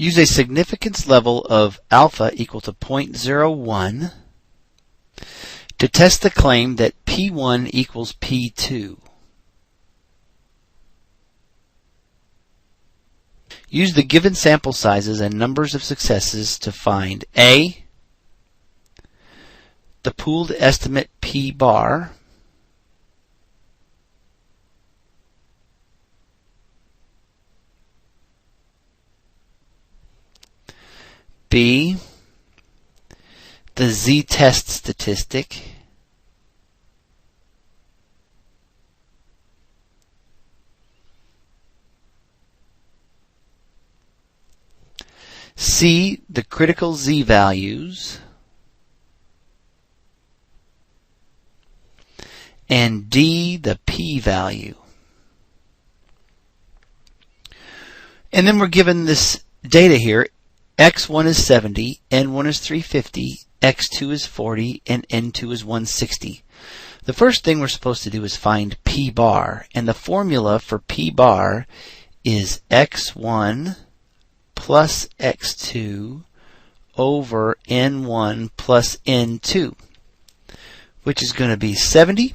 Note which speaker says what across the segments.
Speaker 1: use a significance level of alpha equal to 0.01 to test the claim that P1 equals P2. Use the given sample sizes and numbers of successes to find A, the pooled estimate P bar, B, the z-test statistic, C, the critical z-values, and D, the p-value. And then we're given this data here. X1 is 70, N1 is 350, X2 is 40, and N2 is 160. The first thing we're supposed to do is find P bar, and the formula for P bar is X1 plus X2 over N1 plus N2, which is going to be 70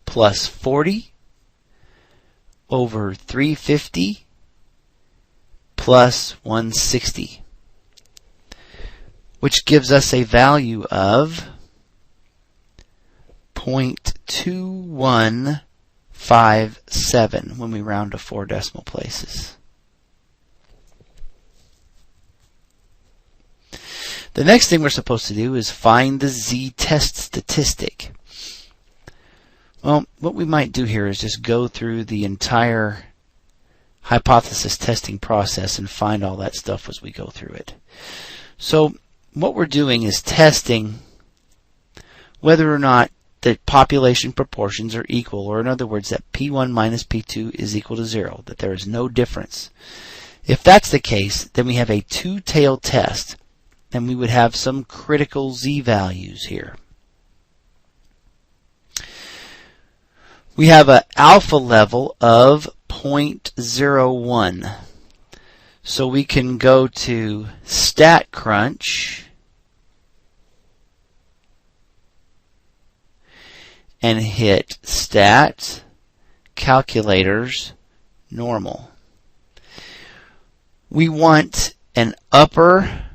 Speaker 1: plus 40 over 350 plus 160, which gives us a value of 0.2157 when we round to 4 decimal places. The next thing we're supposed to do is find the z-test statistic. Well, what we might do here is just go through the entire hypothesis testing process and find all that stuff as we go through it. So what we're doing is testing whether or not the population proportions are equal, or in other words, that P1 minus P2 is equal to 0, that there is no difference. If that's the case, then we have a two-tailed test, and we would have some critical z-values here. We have an alpha level of 0.01. So we can go to StatCrunch and hit Stat, Calculators, Normal. We want an upper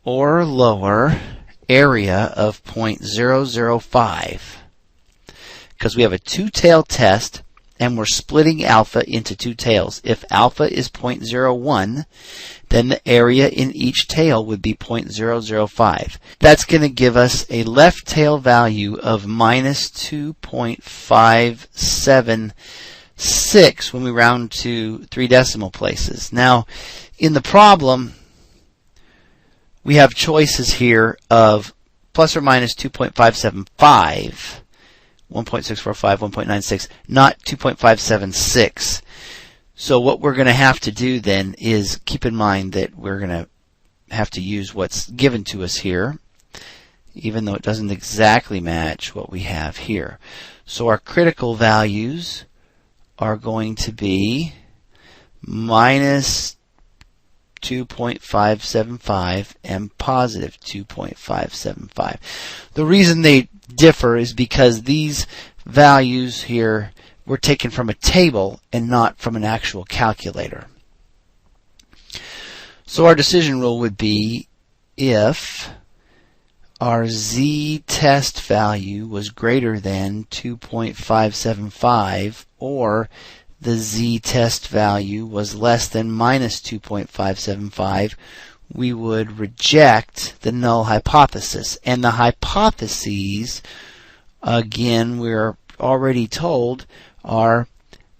Speaker 1: or lower area of 0.005 because we have a two-tailed test and we're splitting alpha into two tails. If alpha is 0.01, then the area in each tail would be 0.005. That's going to give us a left tail value of minus 2.576 when we round to 3 decimal places. Now, in the problem, we have choices here of plus or minus 2.575. 1.645, 1.96, not 2.576. So what we're going to have to do then is keep in mind that we're going to have to use what's given to us here, even though it doesn't exactly match what we have here. So our critical values are going to be minus 2.575 and positive 2.575. The reason they differ is because these values here were taken from a table and not from an actual calculator. So our decision rule would be if our z-test value was greater than 2.575 or the z-test value was less than minus 2.575, we would reject the null hypothesis. And the hypotheses, again, we're already told, are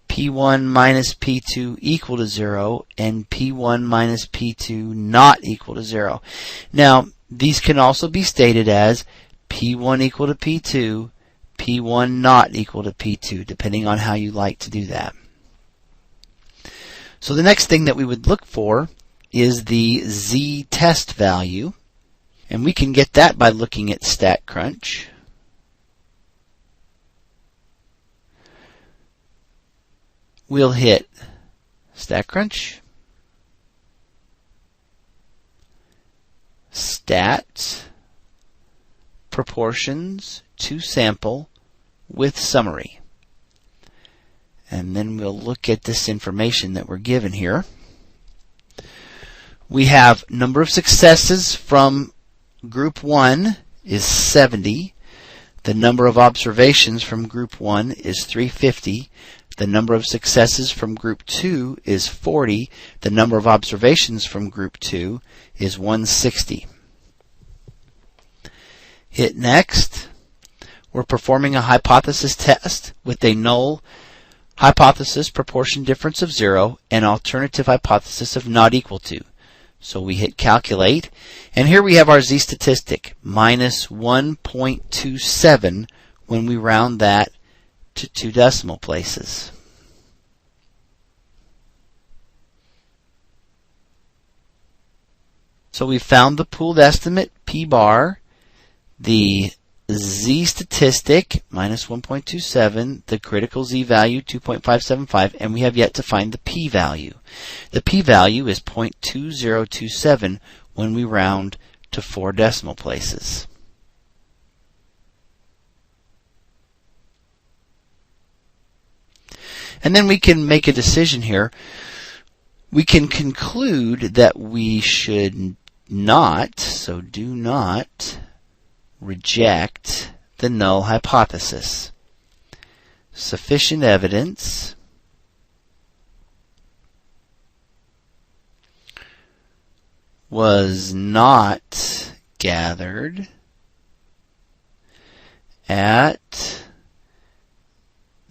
Speaker 1: P1 minus P2 equal to 0 and P1 minus P2 not equal to 0. Now, these can also be stated as P1 equal to P2, P1 not equal to P2, depending on how you like to do that. So the next thing that we would look for is the z-test value, and we can get that by looking at StatCrunch. We'll hit StatCrunch, stat proportions to sample with summary. And then we'll look at this information that we're given here. We have number of successes from group 1 is 70. The number of observations from group 1 is 350. The number of successes from group 2 is 40. The number of observations from group 2 is 160. Hit next. We're performing a hypothesis test with a null hypothesis proportion difference of 0 and alternative hypothesis of not equal to. So we hit calculate, and here we have our z-statistic, minus 1.27 when we round that to 2 decimal places. So we found the pooled estimate, p bar, the z-statistic, minus 1.27, the critical z-value, 2.575, and we have yet to find the p-value. The p-value is 0.2027 when we round to 4 decimal places. And then we can make a decision here. We can conclude that we should not, so do not, reject the null hypothesis. Sufficient evidence was not gathered at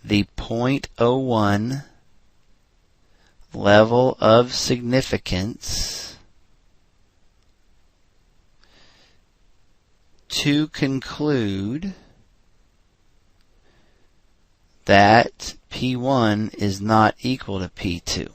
Speaker 1: the 0.01 level of significance to conclude that P1 is not equal to P2.